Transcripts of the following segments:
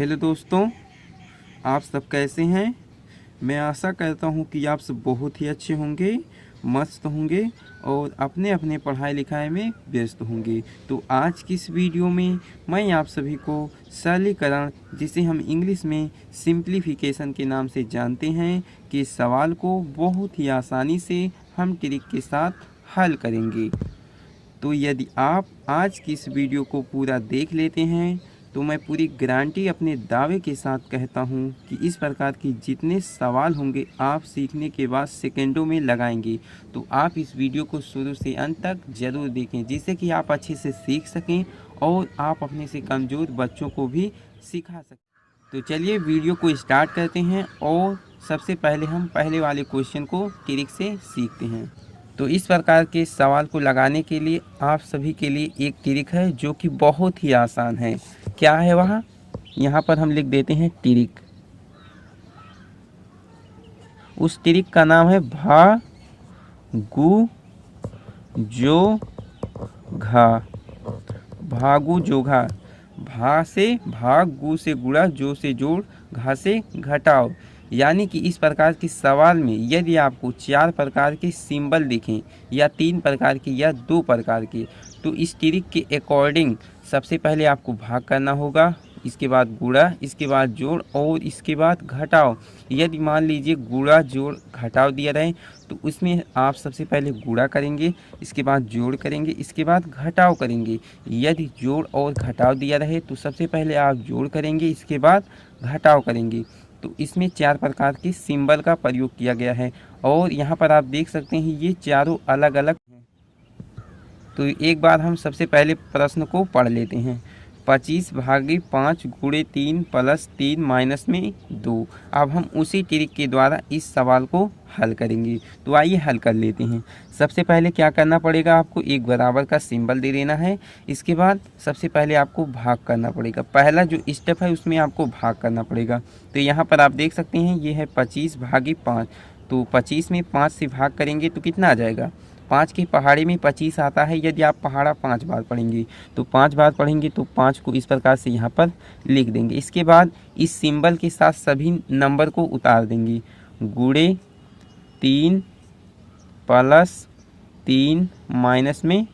Hello दोस्तों, आप सब कैसे हैं। मैं आशा करता हूं कि आप सब बहुत ही अच्छे होंगे, मस्त होंगे और अपने अपने पढ़ाई लिखाई में व्यस्त होंगे। तो आज की इस वीडियो में मैं आप सभी को सरलीकरण, जिसे हम इंग्लिश में सिंप्लीफिकेशन के नाम से जानते हैं, कि सवाल को बहुत ही आसानी से हम ट्रिक के साथ हल करेंगे। तो यदि आप आज की इस वीडियो को पूरा देख लेते हैं तो मैं पूरी गारंटी अपने दावे के साथ कहता हूं कि इस प्रकार की जितने सवाल होंगे आप सीखने के बाद सेकंडों में लगाएंगे। तो आप इस वीडियो को शुरू से अंत तक ज़रूर देखें, जिससे कि आप अच्छे से सीख सकें और आप अपने से कमज़ोर बच्चों को भी सिखा सकें। तो चलिए वीडियो को स्टार्ट करते हैं और सबसे पहले हम पहले वाले क्वेश्चन को ट्रिक से सीखते हैं। तो इस प्रकार के सवाल को लगाने के लिए आप सभी के लिए एक ट्रिक है जो कि बहुत ही आसान है। क्या है वह? यहाँ पर हम लिख देते हैं ट्रिक। उस ट्रिक का नाम है भा गु जो घा। भागु जो घा। भा से भाग, गु से गुणा, जो से जोड़, घा से घटाओ। यानी कि इस प्रकार के सवाल में यदि आपको 4 प्रकार के सिंबल दिखें या 3 प्रकार के या 2 प्रकार के, तो इस ट्रिक के अकॉर्डिंग सबसे पहले आपको भाग करना होगा, इसके बाद गुणा, इसके बाद जोड़ और इसके बाद घटाओ। यदि मान लीजिए गुणा जोड़ घटाओ दिया रहे तो उसमें आप सबसे पहले गुणा करेंगे, इसके बाद जोड़ करेंगे, इसके बाद घटाओ करेंगे। यदि जोड़ और घटाओ दिया रहे तो सबसे पहले आप जोड़ करेंगे, इसके बाद घटाओ करेंगे। तो इसमें 4 प्रकार के सिंबल का प्रयोग किया गया है और यहाँ पर आप देख सकते हैं ये चारों अलग अलग हैं। तो एक बार हम सबसे पहले प्रश्न को पढ़ लेते हैं। 25 भागी 5 गुणे 3 प्लस 3 माइनस में 2। अब हम उसी ट्रिक के द्वारा इस सवाल को हल करेंगे। तो आइए हल कर लेते हैं। सबसे पहले क्या करना पड़ेगा, आपको एक बराबर का सिंबल दे देना है। इसके बाद सबसे पहले आपको भाग करना पड़ेगा। पहला जो स्टेप है उसमें आपको भाग करना पड़ेगा। तो यहाँ पर आप देख सकते हैं ये है 25 भागी 5। तो 25 में 5 से भाग करेंगे तो कितना आ जाएगा? 5 की पहाड़ी में 25 आता है। यदि आप पहाड़ा 5 बार पढ़ेंगे तो 5 बार पढ़ेंगे तो 5 को इस प्रकार से यहाँ पर लिख देंगे। इसके बाद इस सिंबल के साथ सभी नंबर को उतार देंगे। गुणे 3 प्लस 3 माइनस में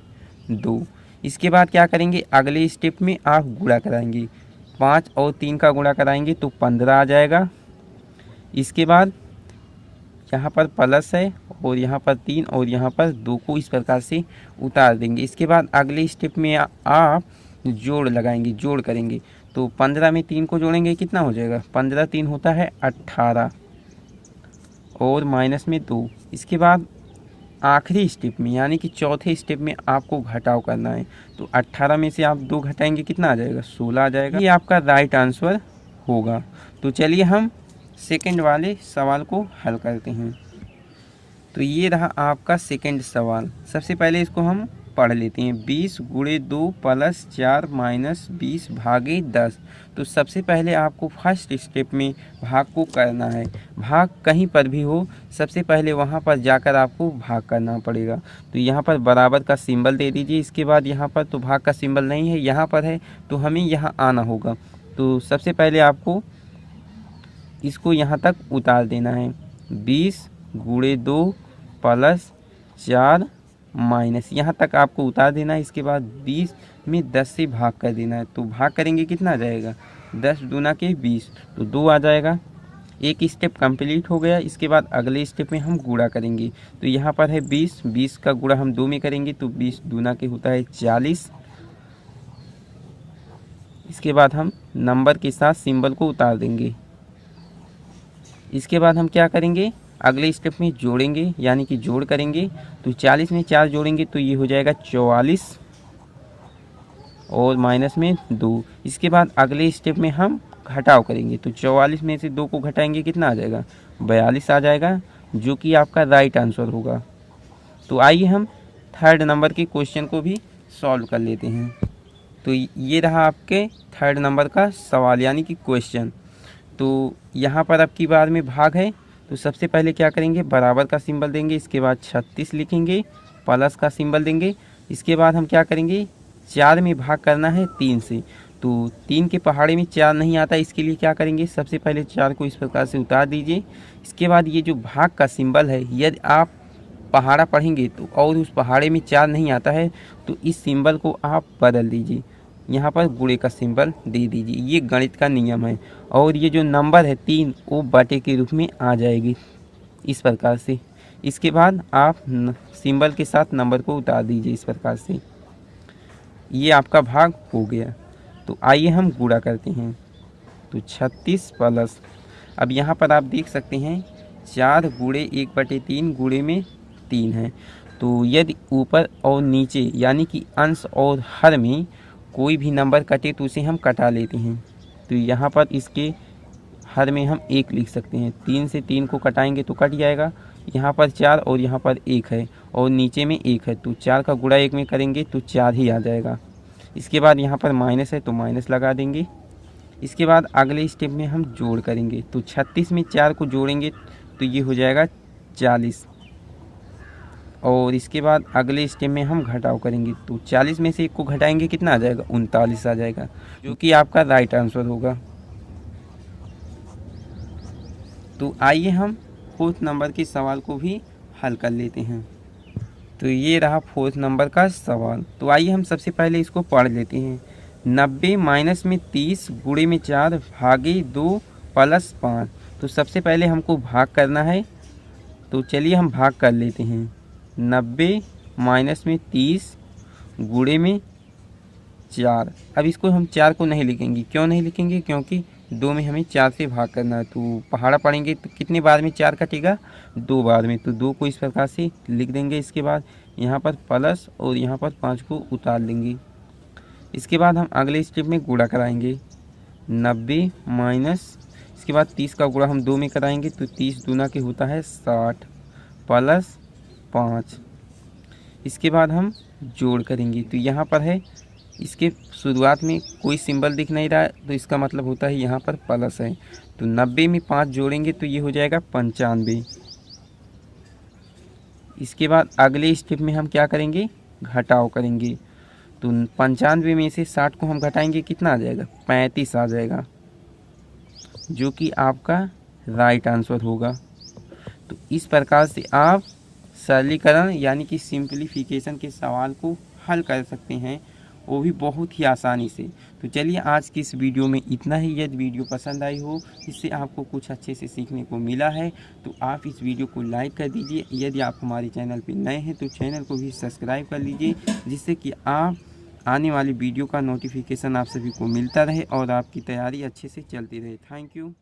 2। इसके बाद क्या करेंगे, अगले स्टेप में आप गुणा कराएंगे। 5 और 3 का गुणा कराएंगे तो 15 आ जाएगा। इसके बाद यहाँ पर प्लस है और यहाँ पर 3 और यहाँ पर 2 को इस प्रकार से उतार देंगे। इसके बाद अगले स्टेप में आप जोड़ लगाएंगे, जोड़ करेंगे। तो 15 में 3 को जोड़ेंगे कितना हो जाएगा? 15 3 होता है 18 और माइनस में 2। इसके बाद आखिरी स्टेप में यानी कि चौथे स्टेप में आपको घटाव करना है। तो 18 में से आप 2 घटाएंगे कितना आ जाएगा? 16 आ जाएगा। ये आपका राइट आंसर होगा। तो चलिए हम सेकंड वाले सवाल को हल करते हैं। तो ये रहा आपका सेकंड सवाल। सबसे पहले इसको हम पढ़ लेते हैं। 20 गुणे 2 प्लस 4 माइनस 20 भागे 10। तो सबसे पहले आपको फर्स्ट स्टेप में भाग को करना है। भाग कहीं पर भी हो, सबसे पहले वहाँ पर जाकर आपको भाग करना पड़ेगा। तो यहाँ पर बराबर का सिंबल दे दीजिए। इसके बाद यहाँ पर तो भाग का सिंबल नहीं है, यहाँ पर है, तो हमें यहाँ आना होगा। तो सबसे पहले आपको इसको यहाँ तक उतार देना है। 20 गुणे 2 प्लस 4 माइनस, यहाँ तक आपको उतार देना है। इसके बाद 20 में 10 से भाग कर देना है। तो भाग करेंगे कितना आ जाएगा? 10 दूना के 20, तो 2 आ जाएगा। एक स्टेप कंप्लीट हो गया। इसके बाद अगले स्टेप में हम गुणा करेंगे। तो यहाँ पर है 20, 20 का गुणा हम 2 में करेंगे तो 20 दूना के होता है 40। इसके बाद हम नंबर के साथ सिंबल को उतार देंगे। इसके बाद हम क्या करेंगे, अगले स्टेप में जोड़ेंगे यानी कि जोड़ करेंगे। तो 40 में 4 जोड़ेंगे तो ये हो जाएगा 44 और माइनस में 2। इसके बाद अगले स्टेप में हम घटाव करेंगे। तो 44 में से 2 को घटाएंगे कितना आ जाएगा? 42 आ जाएगा, जो कि आपका राइट आंसर होगा। तो आइए हम थर्ड नंबर के क्वेश्चन को भी सॉल्व कर लेते हैं। तो ये रहा आपके थर्ड नंबर का सवाल यानी कि क्वेश्चन। तो यहाँ पर अब की बार में भाग है। तो सबसे पहले क्या करेंगे, बराबर का सिंबल देंगे। इसके बाद 36 लिखेंगे, प्लस का सिंबल देंगे। इसके बाद हम क्या करेंगे, 4 में भाग करना है 3 से। तो 3 के पहाड़े में 4 नहीं आता, इसके लिए क्या करेंगे, सबसे पहले 4 को इस प्रकार से उतार दीजिए। इसके बाद ये जो भाग का सिंबल है, यदि आप पहाड़ा पढ़ेंगे तो और उस पहाड़े में 4 नहीं आता है तो इस सिंबल को आप बदल दीजिए, यहाँ पर गुणे का सिंबल दे दीजिए। ये गणित का नियम है। और ये जो नंबर है 3 वो बटे के रूप में आ जाएगी इस प्रकार से। इसके बाद आप सिंबल के साथ नंबर को उतार दीजिए इस प्रकार से। ये आपका भाग हो गया। तो आइए हम गुणा करते हैं। तो 36 प्लस, अब यहाँ पर आप देख सकते हैं 4 गुणे 1/3 गुणे में 3 है। तो यदि ऊपर और नीचे यानी कि अंश और हर में कोई भी नंबर कटे तो उसे हम कटा लेते हैं। तो यहाँ पर इसके हर में हम 1 लिख सकते हैं। 3 से 3 को कटाएंगे तो कट जाएगा। यहाँ पर 4 और यहाँ पर 1 है और नीचे में 1 है, तो 4 का गुणा 1 में करेंगे तो 4 ही आ जाएगा। इसके बाद यहाँ पर माइनस है तो माइनस लगा देंगे। इसके बाद अगले स्टेप में हम जोड़ करेंगे। तो 36 में 4 को जोड़ेंगे तो ये हो जाएगा 40। और इसके बाद अगले स्टेप में हम घटाव करेंगे। तो 40 में से 1 को घटाएंगे, कितना आ जाएगा, 39 आ जाएगा, जो कि आपका राइट आंसर होगा। तो आइए हम 4th नंबर के सवाल को भी हल कर लेते हैं। तो ये रहा 4th नंबर का सवाल। तो आइए हम सबसे पहले इसको पढ़ लेते हैं। 90 माइनस में 30 गुणे में 4 भागे 2 प्लस 5। तो सबसे पहले हमको भाग करना है, तो चलिए हम भाग कर लेते हैं। 90 माइनस में 30 गुणे में 4। अब इसको हम 4 को नहीं लिखेंगे। क्यों नहीं लिखेंगे, क्योंकि 2 में हमें 4 से भाग करना है। तो पहाड़ा पढ़ेंगे तो कितने बार में 4 कटेगा, 2 बार में। तो 2 को इस प्रकार से लिख देंगे। इसके बाद यहाँ पर प्लस और यहाँ पर 5 को उतार लेंगे। इसके बाद हम अगले स्टेप में गुणा कराएंगे। 90 माइनस, इसके बाद 30 का गुणा हम 2 में कराएंगे तो 30 दूना के होता है 60 प्लस 5। इसके बाद हम जोड़ करेंगे। तो यहाँ पर है, इसके शुरुआत में कोई सिंबल दिख नहीं रहा है तो इसका मतलब होता है यहाँ पर प्लस है। तो 90 में 5 जोड़ेंगे तो ये हो जाएगा 95। इसके बाद अगले स्टेप में हम क्या करेंगे, घटाव करेंगे। तो 95 में से 60 को हम घटाएंगे, कितना आ जाएगा, 35 आ जाएगा, जो कि आपका राइट आंसर होगा। तो इस प्रकार से आप सरलीकरण यानी कि सिंप्लीफिकेशन के सवाल को हल कर सकते हैं, वो भी बहुत ही आसानी से। तो चलिए आज की इस वीडियो में इतना ही। यदि वीडियो पसंद आई हो, इससे आपको कुछ अच्छे से सीखने को मिला है, तो आप इस वीडियो को लाइक कर दीजिए। यदि आप हमारे चैनल पर नए हैं तो चैनल को भी सब्सक्राइब कर लीजिए, जिससे कि आप आने वाली वीडियो का नोटिफिकेशन आप सभी को मिलता रहे और आपकी तैयारी अच्छे से चलती रहे। Thank you.